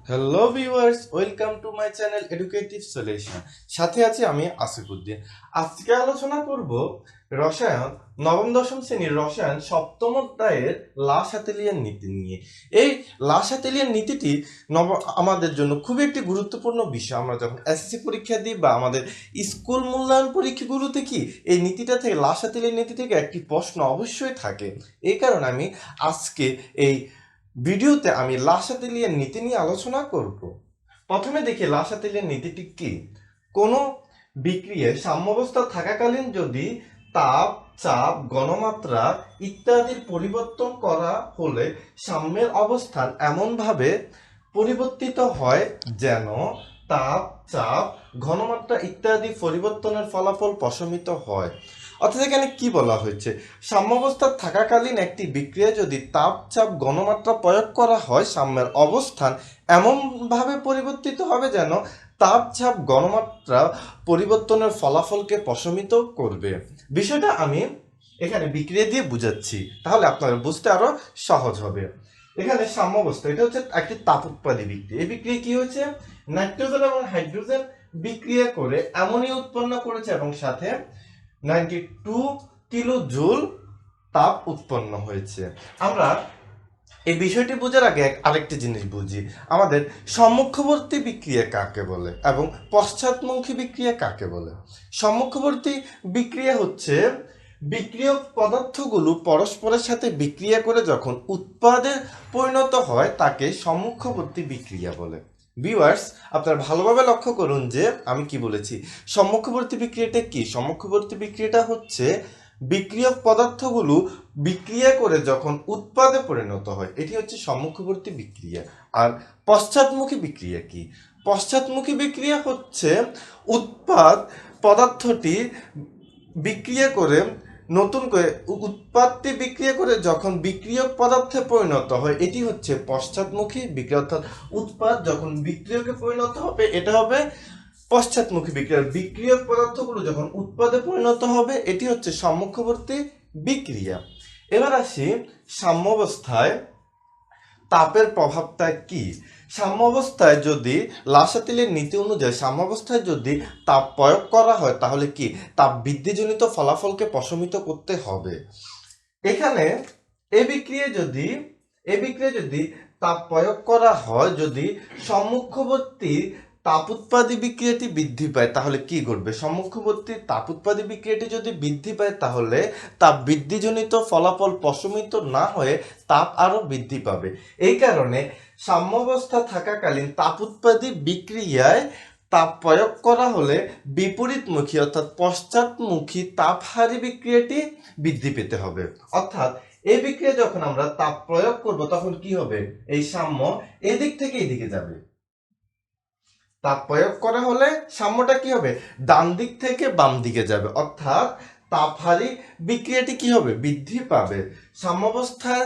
Hello viewers, welcome to my channel educative solution. সাথে আছি আমি আসিফউদ্দিন। আজকে আলোচনা করব রসায়ন নবম দশম শ্রেণীর রসায়ন সপ্তম অধ্যায়ের লা শাতেলিয়ান নীতি নিয়ে। এই লা শাতেলিয়ান নীতিটি আমাদের জন্য খুবই একটি গুরুত্বপূর্ণ বিষয়। আমরা যখন এসএসসি পরীক্ষা দিই বা আমাদের স্কুল মূল্যায়ন পরীক্ষাগুলোতে কি এই নীতিটা থেকে লা শাতেলিয়ান নীতি থেকে একটি প্রশ্ন অবশ্যই থাকে। এই কারণে আমি আজকে এই ভিডিওতে আমি লা শাতেলিয়ান নীতি নিয়ে আলোচনা করব। প্রথমে দেখি লা শাতেলিয়ান নীতিটি কি। কোনো বিক্রিয়ায় সাম্যাবস্থা থাকাকালীন যদি তাপ, চাপ, ঘনমাত্রা ইত্যাদির পরিবর্তন করা হলে সাম্যের অবস্থান এমনভাবে পরিবর্তিত হয় যেন তাপ, চাপ, ঘনমাত্রা ইত্যাদি পরিবর্তনের ফলাফল প্রশমিত হয়। অর্থাৎ এখানে কি বলা হয়েছে, সাম্যাবস্থা থাকাকালীন একটি বিক্রিয়া যদি তাপ, চাপ, ঘনমাত্রা প্রয়োগ করা হয় সাম্যের অবস্থান এমনভাবে পরিবর্তিত হবে যেন তাপ, চাপ, ঘনমাত্রা পরিবর্তনের ফলাফলকে প্রশমিত করবে। বিষয়টা আমি এখানে বিক্রিয়া দিয়ে বুঝাচ্ছি, তাহলে আপনাদের বুঝতে আরো সহজ হবে। এখানে সাম্যাবস্থা, এটা হচ্ছে একটি তাপ উৎপাদী বিক্রিয়া। এই বিক্রিয়া কি হয়েছে, নাইট্রোজেন এবং হাইড্রোজেন বিক্রিয়া করে অ্যামোনিয়া উৎপন্ন করেছে এবং সাথে 92 কিলো জুল তাপ উৎপন্ন হয়েছে। আমরা এই বিষয়টি বোঝার আগে আরেকটি জিনিস বুঝি, আমাদের সম্মুখবর্তী বিক্রিয়া কাকে বলে এবং পশ্চাৎমুখী বিক্রিয়া কাকে বলে। সম্মুখবর্তী বিক্রিয়া হচ্ছে বিক্রিয়ক পদার্থগুলো পরস্পরের সাথে বিক্রিয়া করে যখন উৎপাদে পরিণত হয় তাকে সম্মুখবর্তী বিক্রিয়া বলে। ভিউয়ার্স, আপনারা ভালোভাবে লক্ষ্য করুন যে আমি কি বলেছি। সম্মুখবর্তী বিক্রিয়াটা কি? সম্মুখবর্তী বিক্রিয়াটা হচ্ছে বিক্রিয়ক পদার্থগুলো বিক্রিয়া করে যখন উৎপাদে পরিণত হয়, এটি হচ্ছে সম্মুখবর্তী বিক্রিয়া। আর পশ্চাৎমুখী বিক্রিয়া কি? পশ্চাৎমুখী বিক্রিয়া হচ্ছে উৎপাদ পদার্থটি বিক্রিয়া করে নতুন করে উৎপাদটি বিক্রিয়া করে যখন বিক্রিয়ক পদার্থে পরিণত হয়, এটি হচ্ছে পশ্চাৎমুখী বিক্রিয়া। অর্থাৎ উৎপাদ যখন বিক্রিয়কে পরিণত হবে এটা হবে পশ্চাৎমুখী বিক্রিয়া। বিক্রিয়ক পদার্থগুলো যখন উৎপাদে পরিণত হবে এটি হচ্ছে সম্মুখবর্তী বিক্রিয়া। এবার আসি সাম্যাবস্থায় তাপের প্রভাবটা কি। সাম্যাবস্থায় যদি লা শাতেলিয়ান নীতি অনুযায়ী সাম্যাবস্থায় যদি তাপ প্রয়োগ করা হয় তাহলে কি তাপ বৃদ্ধিজনিত ফলাফলকে প্রশমিত করতে হবে। এখানে এই বিক্রিয়া যদি তাপ প্রয়োগ করা হয়, যদি সম্মুখবর্তী তাপ উৎপাদী বিক্রিয়াটি বৃদ্ধি পায় তাহলে কি ঘটবে? সম্মুখবর্তী তাপ উৎপাদী বিক্রিয়াটি যদি বৃদ্ধি পায় তাহলে তাপ বৃদ্ধিজনিত ফলাফল প্রশমিত না হয়ে তাপ আরো বৃদ্ধি পাবে। এই কারণে সাম্যাবস্থা থাকাকালীন তাপ উৎপাদী বিক্রিয়ায় তাপ প্রয়োগ করা হলে বিপরীতমুখী অর্থাৎ পশ্চাৎমুখী তাপহারী বিক্রিয়াটি বৃদ্ধি পেতে হবে। অর্থাৎ এই বিক্রিয়া যখন আমরা তাপ প্রয়োগ করব তখন কি হবে, এই সাম্য এদিক থেকে এদিকে যাবে। তাপ প্রয়োগ করা হলে সাম্যটা কি হবে, ডান দিক থেকে বাম দিকে যাবে। অর্থাৎ তাপহারী বিক্রিয়াটি কি হবে, বৃদ্ধি পাবে সাম্যাবস্থায়।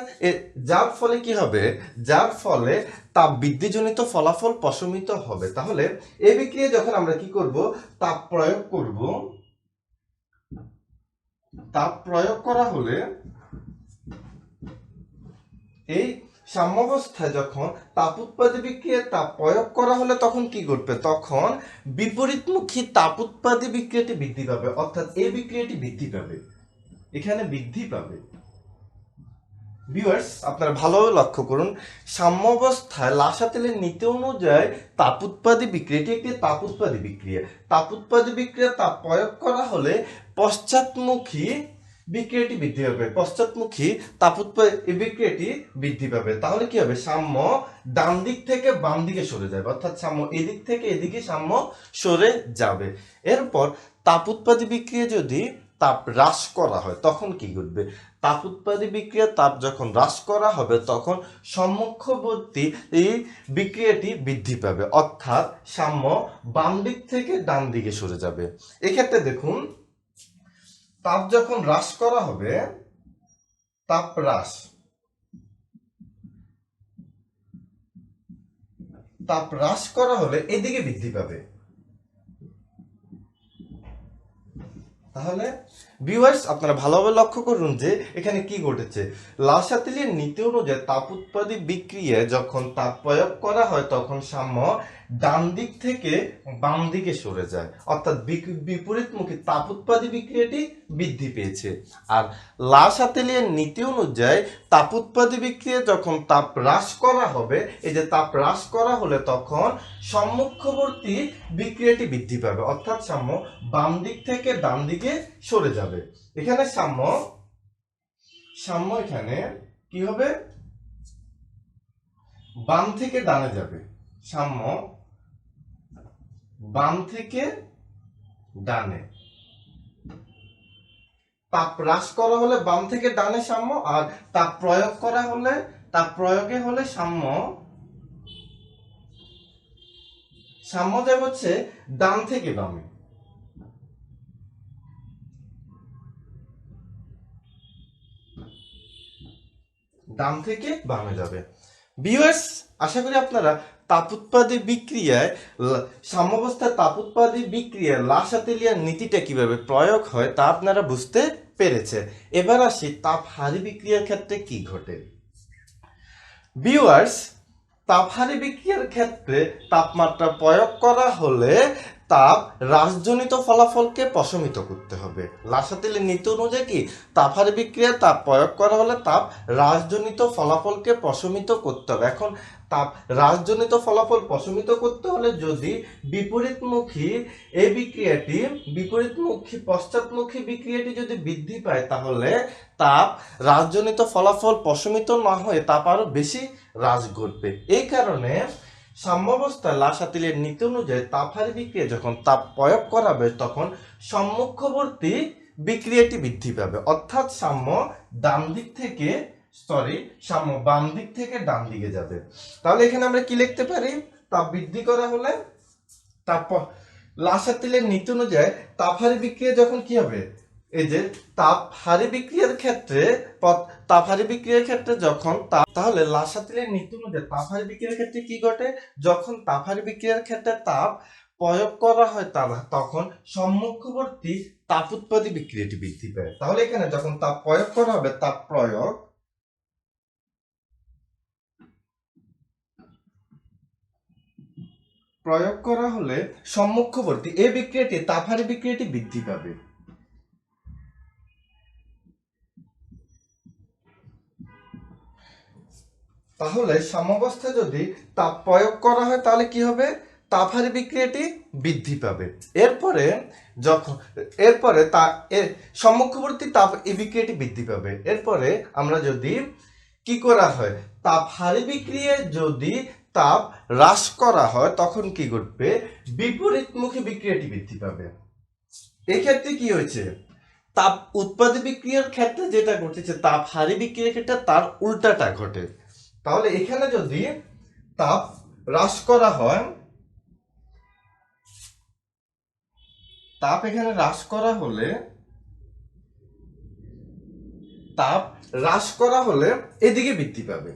যার ফলে কি হবে, যার ফলে তাপ বৃদ্ধিজনিত ফলাফল প্রশমিত হবে। তাহলে এই বিক্রিয়া যখন আমরা কি করব, তাপ প্রয়োগ করব, তাপ প্রয়োগ করা হলে এই সাম্যাবস্থায় যখন তাপ উৎপাদী বিক্রিয়ায় তাপ প্রয়োগ করা হলে তখন কি ঘটবে, তখন বিপরীতমুখী তাপ উৎপাদী বিক্রিয়াটি বৃদ্ধি পাবে। অর্থাৎ এই বিক্রিয়াটি বৃদ্ধি পাবে, এখানে বৃদ্ধি পাবে। ভিউয়ার্স, আপনারা ভালোভাবে লক্ষ্য করুন, সাম্যাবস্থায় লা শাতেলের নীতি অনুযায়ী তাপ উৎপাদী বিক্রিয়াটি একটি তাপ উৎপাদী বিক্রিয়া। তাপ উৎপাদী বিক্রিয়া তাপ প্রয়োগ করা হলে পশ্চাৎমুখী বিক্রিয়াটি বৃদ্ধি পাবে, পশ্চাৎমুখী তাপ উৎপাদী বিক্রিয়াটি বৃদ্ধি পাবে। তাহলে কি হবে, সাম্য ডান দিক থেকে বাম দিকে সরে যাবে। অর্থাৎ সাম্য এদিক থেকে এদিকে সাম্য সরে যাবে। এরপর তাপ উৎপাদী বিক্রিয়া যদি তাপ হ্রাস করা হয় তখন কি ঘটবে, তাপ উৎপাদী বিক্রিয়া তাপ যখন হ্রাস করা হবে তখন সম্মুখবর্তী এই বিক্রিয়াটি বৃদ্ধি পাবে। অর্থাৎ সাম্য বাম দিক থেকে ডান দিকে সরে যাবে। এক্ষেত্রে দেখুন, তাপ যখন হ্রাস করা হবে, তাপ হ্রাস, তাপ হ্রাস করা হলে এদিকে বৃদ্ধি পাবে। তাহলে ভিউয়ার্স আপনারা ভালোভাবে লক্ষ্য করুন যে এখানে কি ঘটেছে। লাসাতিলির নীতি অনুযায়ী তাপ উৎপাদী বিক্রিয়ায় যখন তাপ প্রয়োগ করা হয় তখন সাম্য ডান দিক থেকে বাম দিকে সরে যায়, অর্থাৎ বিপরীতমুখী তাপ উৎপাদী বিক্রিয়াটি বৃদ্ধি পেয়েছে। আর লাসাতিলির নীতি অনুযায়ী তাপ উৎপাদী বিক্রিয়া যখন তাপ হ্রাস করা হবে, এই যে তাপ হ্রাস করা হলে তখন সম্মুখবর্তী বিক্রিয়াটি বৃদ্ধি পাবে, অর্থাৎ সাম্য বাম দিক থেকে ডান দিকে সরে যাবে। এখানে সাম্য এখানে কি হবে, বাম থেকে ডানে যাবে। সাম্য বাম থেকে ডানে, তাপ হ্রাস করা হলে বাম থেকে ডানে সাম্য, আর তাপ প্রয়োগ করা হলে, তাপ প্রয়োগে হলে সাম্য যাবে হচ্ছে ডান থেকে বামে। ডান থেকে বামে যাবে। ভিউয়ার্স, আশা করি আপনারা তাপ উৎপাদী বিক্রিয়ায় সাম্যাবস্থায় তাপ উৎপাদী বিক্রিয়ায় লাসাতিলিয়ার নীতিটা কিভাবে প্রয়োগ হয় তা আপনারা বুঝতে পেরেছেন। এবার আসি তাপহারী বিক্রিয়ার ক্ষেত্রে কি ঘটে। ভিউয়ার্স, তাপহারী বিক্রিয়ার ক্ষেত্রে তাপমাত্রা প্রয়োগ করা হলে তাপ হ্রাসজনিত ফলাফলকে প্রশমিত করতে হবে। লাসাতিলের নীতি অনুযায়ী কি তাপহারী বিক্রিয়া তাপ প্রয়োগ করা হলে তাপ হ্রাসজনিত ফলাফলকে প্রশমিত করতে হবে। এখন তাপ হ্রাসজনিত ফলাফল প্রশমিত করতে হলে যদি বিপরীতমুখী এই বিক্রিয়াটি পশ্চাৎমুখী বিক্রিয়াটি যদি বৃদ্ধি পায়, তাহলে তাপ হ্রাসজনিত ফলাফল প্রশমিত না হয়ে তাপ আরো বেশি হ্রাস ঘটবে। এই কারণে সাম্যাবস্থায় লাসাতিলের নীতি অনুযায়ী তাপহারী বিক্রিয়া যখন তাপ প্রয়োগ করাবে তখন সম্মুখবর্তী বিক্রিয়াটি বৃদ্ধি পাবে, অর্থাৎ সাম্য বাম দিক থেকে ডান দিকে যাবে। তাহলে এখানে আমরা কি লিখতে পারি, তাপ বৃদ্ধি করা হলে লাসাতিলের নীতি অনুযায়ী তাপহারী বিক্রিয়া যখন কি হবে, এই যে তাপহারী বিক্রিয়ার ক্ষেত্রে যখন তাহলে লাসাতিলের নীতি অনুযায়ী তাপহারী বিক্রিয়ার ক্ষেত্রে কি ঘটে, যখন তাপহারী বিক্রিয়ার ক্ষেত্রে তাপ প্রয়োগ করা হয় তখন সম্মুখবর্তী তাপ উৎপাদী বিক্রিয়াটি বৃদ্ধি পায়। তাহলে এখানে যখন তাপ প্রয়োগ করা হবে, তাপ প্রয়োগ করা হলে সম্মুখবর্তী এই বিক্রিয়াটি তাপহারী বিক্রিয়াটি বৃদ্ধি পাবে। তাহলে সাম্যাবস্থায় যদি তাপ প্রয়োগ করা হয় তাহলে কি হবে, তাপহারী বিক্রিয়াটি বৃদ্ধি পাবে। এরপরে সম্মুখবর্তী তাপ এই বিক্রিয়াটি বৃদ্ধি পাবে। এরপরে আমরা যদি কি করা হয়, তাপহারী বিক্রিয়ায় যদি তাপ হ্রাস করা হয় তখন কি ঘটবে, বিপরীতমুখী বিক্রিয়াটি বৃদ্ধি পাবে। এই ক্ষেত্রে কি হয়েছে, তাপ উৎপাদী বিক্রিয়ার ক্ষেত্রে যেটা ঘটেছে তাপহারী বিক্রিয়ার ক্ষেত্রে তার উল্টাটা ঘটে। তাহলে এখানে যদি তাপ হ্রাস করা হয়, তাপ এখানে হ্রাস করা হলে এদিকে বৃদ্ধি পাবে।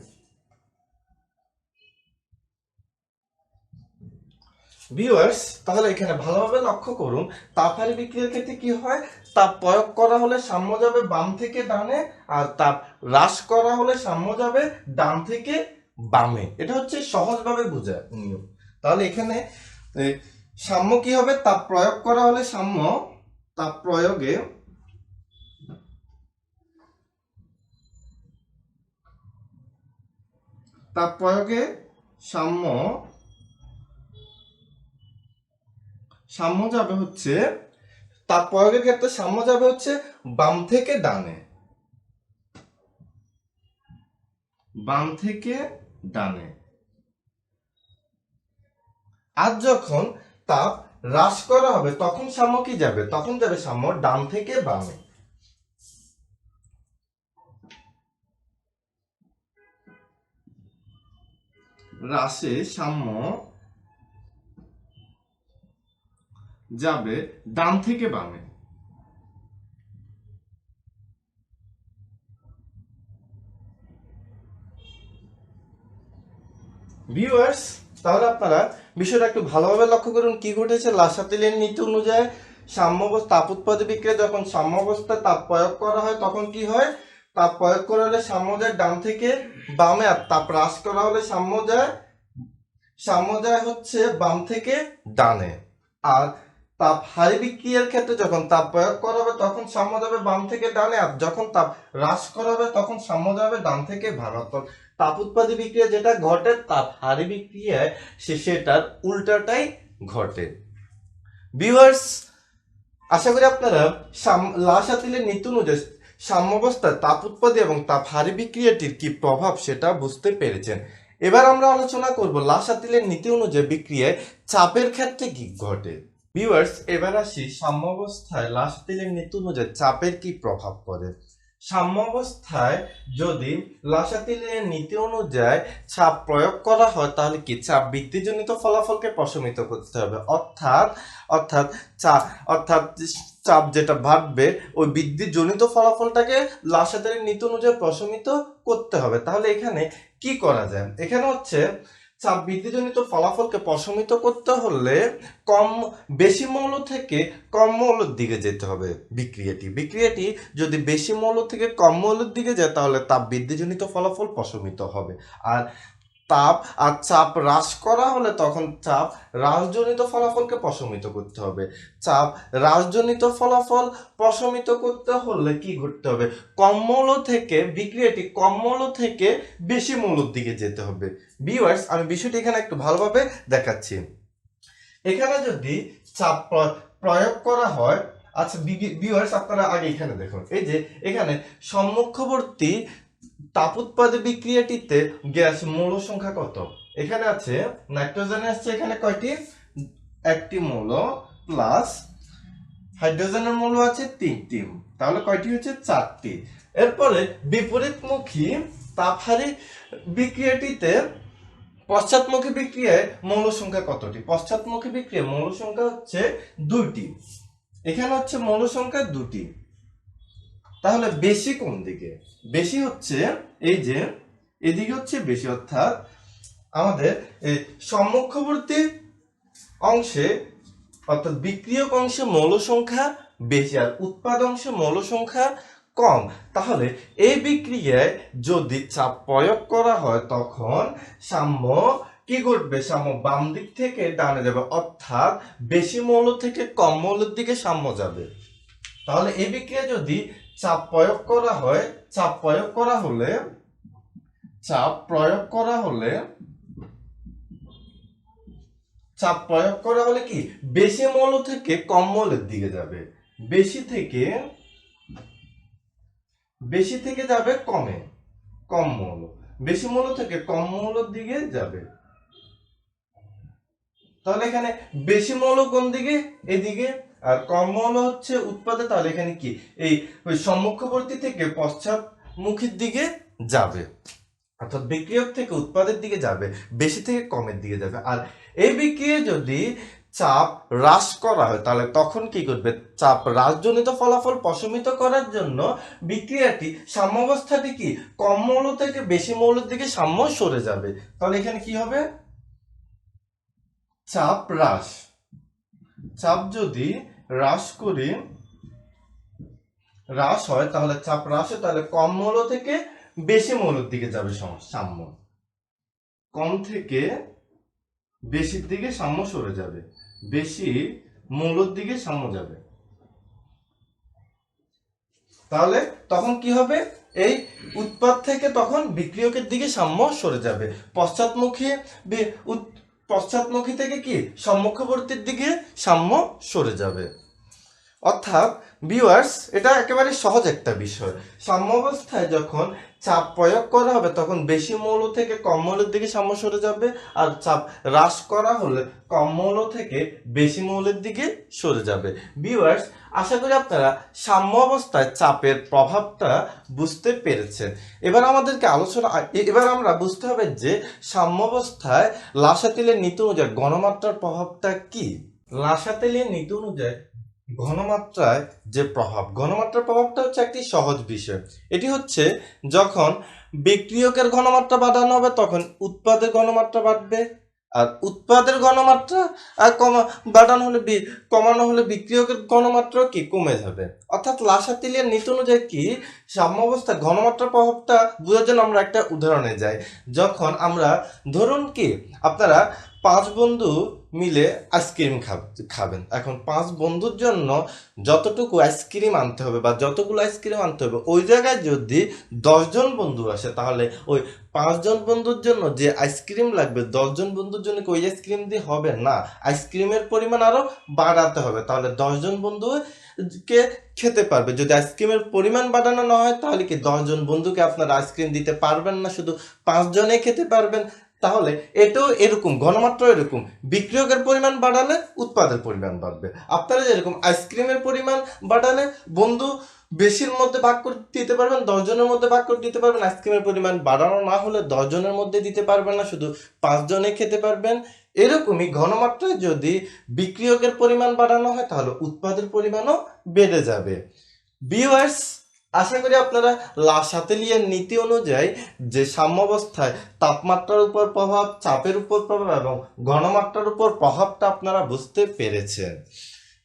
ভিউয়ার্স, তাহলে এখানে ভালোভাবে লক্ষ্য করুন, তাপহারী বিক্রিয়ার ক্ষেত্রে কি হয়, তাপ প্রয়োগ করা হলে সাম্য যাবে বাম থেকে ডানে, আর তাপ হ্রাস করা হলে সাম্য যাবে ডান থেকে বামে। এটা হচ্ছে সহজভাবে বোঝা নিয়ম। তাহলে এখানে সাম্য কি হবে, তাপ প্রয়োগ করা হলে সাম্য তাপ প্রয়োগে সাম্য যাবে হচ্ছে, তাপ প্রয়োগের ক্ষেত্রে সাম্য যাবে হচ্ছে বাম থেকে ডানে, আর যখন তাপ হ্রাস করা হবে তখন সাম্য কি যাবে, তখন যাবে সাম্য ডান থেকে বামে। হ্রাসে সাম্য যাবে ডান থেকে বামে। ভিউয়ার্স, তাহলে আপনারা বিষয়টা একটু ভালোভাবে লক্ষ্য করুন, কি ঘটেছে। লাসাতিলের নীতি অনুযায়ী তাপ উৎপাদী বিক্রিয়া যখন সাম্যাবস্থায় তাপ প্রয়োগ করা হয় তখন কি হয়, তাপ প্রয়োগ করা হলে সাম্য যায় ডান থেকে বামে, আর তাপ হ্রাস করা হলে সাম্য যায় হচ্ছে বাম থেকে ডানে। আর তাপ হারি বিক্রিয়ার ক্ষেত্রে যখন তাপ প্রয়োগ করা হবে তখন সাম্য যাবে বাম থেকে ডানে, আর যখন তাপ হ্রাস করা হবে তখন সাম্য যাবে ডান থেকে বামে। অর্থাৎ তাপ উৎপাদী বিক্রিয়া যেটা ঘটে তাপ হারি বিক্রিয়ায় সেটার উল্টাটাই ঘটে। ভিউয়ার্স, আশা করি আপনারা লা-শাতিলের নীতি অনুযায়ী সাম্যাবস্থায় তাপ উৎপাদী এবং তাপ হারি বিক্রিয়াটির কি প্রভাব সেটা বুঝতে পেরেছেন। এবার আমরা আলোচনা করব লা-শাতিলের নীতি অনুযায়ী বিক্রিয়ায় চাপের ক্ষেত্রে কি ঘটে। ভিউয়ার্স, এবার আসি সাম্যাবস্থায় লা-শাতিলের নীতি অনুযায়ী চাপের কি প্রভাব পড়ে। সাম্যাবস্থায় যদি লা-শাতিলের নীতি অনুযায়ী চাপ প্রয়োগ করা হয় তাহলে কি চাপ বৃদ্ধিজনিত ফলাফলকে প্রশমিত করতে হবে, অর্থাৎ চাপ যেটা বাড়বে ওই বৃদ্ধিজনিত ফলাফলটাকে লা-শাতিলের নীতি অনুযায়ী প্রশমিত করতে হবে। তাহলে এখানে কি করা যায়, এখানে হচ্ছে চাপ বৃদ্ধিজনিত ফলাফলকে প্রশমিত করতে হলে বেশি মৌল থেকে কম মৌলের দিকে যেতে হবে। বিক্রিয়াটি যদি বেশি মৌল থেকে কম মৌলের দিকে যায় তাহলে তাপ বৃদ্ধিজনিত ফলাফল প্রশমিত হবে, আর চাপ হ্রাস করা হলে তখন চাপ হ্রাসজনিত ফলাফলকে প্রশমিত করতে হবে। চাপ হ্রাসজনিত ফলাফল প্রশমিত করতে হলে কি করতে হবে, বিক্রিয়াটি কম মৌল থেকে বেশি মৌলের দিকে যেতে হবে। ভিউয়ার্স, আমি বিষয়টি এখানে একটু ভালোভাবে দেখাচ্ছি। এখানে যদি চাপ প্রয়োগ করা হয়, আচ্ছা ভিউয়ার্স আপনারা আগে এখানে দেখুন, এই যে এখানে সম্মুখবর্তী তাপ উৎপাদী বিক্রিয়াটিতে গ্যাস মৌল সংখ্যা কত, এখানে আছে নাইট্রোজেন আসছে এখানে কয়টি, একটি মৌল, প্লাস হাইড্রোজেনের মৌল আছে তিনটি, তাহলে কয়টি হচ্ছে চারটি। এরপরে বিপরীতমুখী তাপহারী বিক্রিয়াটিতে পশ্চাৎমুখী বিক্রিয়ায় মৌল সংখ্যা কতটি, পশ্চাৎমুখী বিক্রিয়ায় মৌল সংখ্যা হচ্ছে দুইটি, এখানে হচ্ছে মৌল সংখ্যা দুটি। তাহলে বেশি কোন দিকে, বেশি হচ্ছে এই যে এদিকে হচ্ছে বেশি, অর্থাৎ আমাদের এই সম্মুখবর্তী অংশে অর্থাৎ বিক্রিয়ক অংশে মৌল সংখ্যা বেশি আর উৎপাদ অংশে মৌল সংখ্যা কম। তাহলে এই বিক্রিয়ায় যদি চাপ প্রয়োগ করা হয় তখন সাম্য কি ঘটবে, সাম্য বাম দিক থেকে ডানে যাবে, অর্থাৎ বেশি মৌল থেকে কম মৌলের দিকে সাম্য যাবে। তাহলে এই বিক্রিয়া যদি চাপ প্রয়োগ করা হয়, চাপ প্রয়োগ করা হলে কি বেশি মৌল থেকে কম মৌলের দিকে যাবে, বেশি থেকে যাবে কম মৌল, বেশি মৌল থেকে কম মৌলের দিকে যাবে। তাহলে এখানে বেশি মৌল কোন দিকে, এদিকে, আর কম মৌল হচ্ছে উৎপাদে, তাহলে এখানে কি এই সম্মুখবর্তী থেকে পশ্চাৎমুখীর দিকে যাবে, অর্থাৎ বিক্রিয়ক থেকে উৎপাদের দিকে যাবে, বেশি থেকে কমের দিকে যাবে। আর এই বিক্রিয়া যদি চাপ হ্রাস করা হয় তাহলে তখন কি করবে, চাপ হ্রাসজনিত ফলাফল প্রশমিত করার জন্য বিক্রিয়াটি সাম্যাবস্থাটি কি কম মৌল থেকে বেশি মৌলের দিকে সাম্য সরে যাবে। তাহলে এখানে কি হবে, চাপ যদি হ্রাস হয় তাহলে চাপ হ্রাস হয়, তাহলে কম মৌল থেকে বেশি মৌলের দিকে যাবে সাম্য, কম থেকে বেশির দিকে সাম্য সরে যাবে, বেশি মৌলের দিকে সাম্য যাবে। তাহলে তখন কি হবে, এই উৎপাদ থেকে তখন বিক্রিয়কের দিকে সাম্য সরে যাবে, পশ্চাৎমুখী থেকে কি সম্মুখবর্তীর দিকে সাম্য সরে যাবে। অর্থাৎ ভিউয়ার্স, এটা একেবারে সহজ একটা বিষয়। সাম্যাবস্থায় যখন চাপ প্রয়োগ করা হবে তখন বেশি মৌল থেকে কম মৌলের দিকে সাম্য সরে যাবে, আর চাপ হ্রাস করা হলে কম মৌল থেকে বেশি মৌলের দিকে সরে যাবে। ভিউয়ার্স, আশা করি আপনারা সাম্য অবস্থায় চাপের প্রভাবটা বুঝতে পেরেছেন। এবার আমরা বুঝতে হবে যে সাম্যাবস্থায় লা-শাতিলের নীতি অনুযায়ী ঘনমাত্রার প্রভাবটা কি। লা-শাতিলের নীতি অনুযায়ী ঘনমাত্রার প্রভাবটা হচ্ছে একটি সহজ বিষয়। এটি হচ্ছে যখন বিক্রিয়কের ঘনমাত্রা বাড়ানো হবে তখন উৎপাদের ঘনমাত্রা বাড়বে, আর উৎপাদের ঘনমাত্রা কমানো হলে বিক্রিয়কের ঘনমাত্রা কি কমে যাবে। অর্থাৎ লাসাতিলিয়ার নীতি অনুযায়ী কি সাম্যাবস্থায় ঘনমাত্রার প্রভাবটা বোঝার জন্য আমরা একটা উদাহরণে যাই। যখন আমরা ধরুন কি আপনারা 5 বন্ধু মিলে আইসক্রিম খাবেন। এখন 5 বন্ধুর জন্য যতটুকু আইসক্রিম আনতে হবে বা যতগুলো আইসক্রিম আনতে হবে, ওই জায়গায় যদি 10 জন বন্ধু আসে তাহলে ওই 5 জন বন্ধুর জন্য যে আইসক্রিম লাগবে 10 জন বন্ধুর জন্য ওই আইসক্রিম দিয়ে হবে না, আইসক্রিমের পরিমাণ আরো বাড়াতে হবে। তাহলে 10 জন বন্ধু কে খেতে পারবে। যদি আইসক্রিমের পরিমাণ বাড়ানো না হয় তাহলে কি 10 জন বন্ধুকে আপনারা আইসক্রিম দিতে পারবেন না, শুধু 5 জনে খেতে পারবেন। তাহলে এটাও এরকম, ঘনমাত্রা এরকম, বিক্রিয়কের পরিমাণ বাড়ালে উৎপাদের পরিমাণ বাড়বে। আপনারা যেরকম আইসক্রিমের পরিমাণ বাড়ালে বন্ধু বেশির মধ্যে ভাগ করে দিতে পারবেন, 10 জনের মধ্যে ভাগ করে দিতে পারবেন। আইসক্রিমের পরিমাণ বাড়ানো না হলে 10 জনের মধ্যে দিতে পারবেন না, শুধু 5 জনে খেতে পারবেন। এরকমই ঘনমাত্রায় যদি বিক্রিয়কের পরিমাণ বাড়ানো হয় তাহলে উৎপাদের পরিমাণও বেড়ে যাবে। ভিউয়ার্স, আশা করি আপনারা লাসাতেলিয়ার নীতি অনুযায়ী যে সাম্যাবস্থায় তাপমাত্রার উপর প্রভাব, চাপের উপর প্রভাব এবং ঘনমাত্রার উপর প্রভাবটা আপনারা বুঝতে পেরেছেন।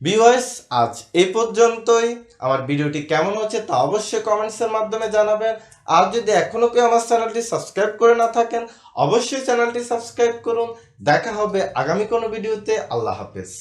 ভিউয়ার্স, আজ এই পর্যন্তই। আমার ভিডিওটি কেমন হচ্ছে তা অবশ্যই কমেন্টসের মাধ্যমে জানাবেন। আর যদি এখনো কেউ আমার চ্যানেলটি সাবস্ক্রাইব করে না থাকেন অবশ্যই চ্যানেলটি সাবস্ক্রাইব করুন। দেখা হবে আগামী কোনো ভিডিওতে। আল্লাহ হাফেজ।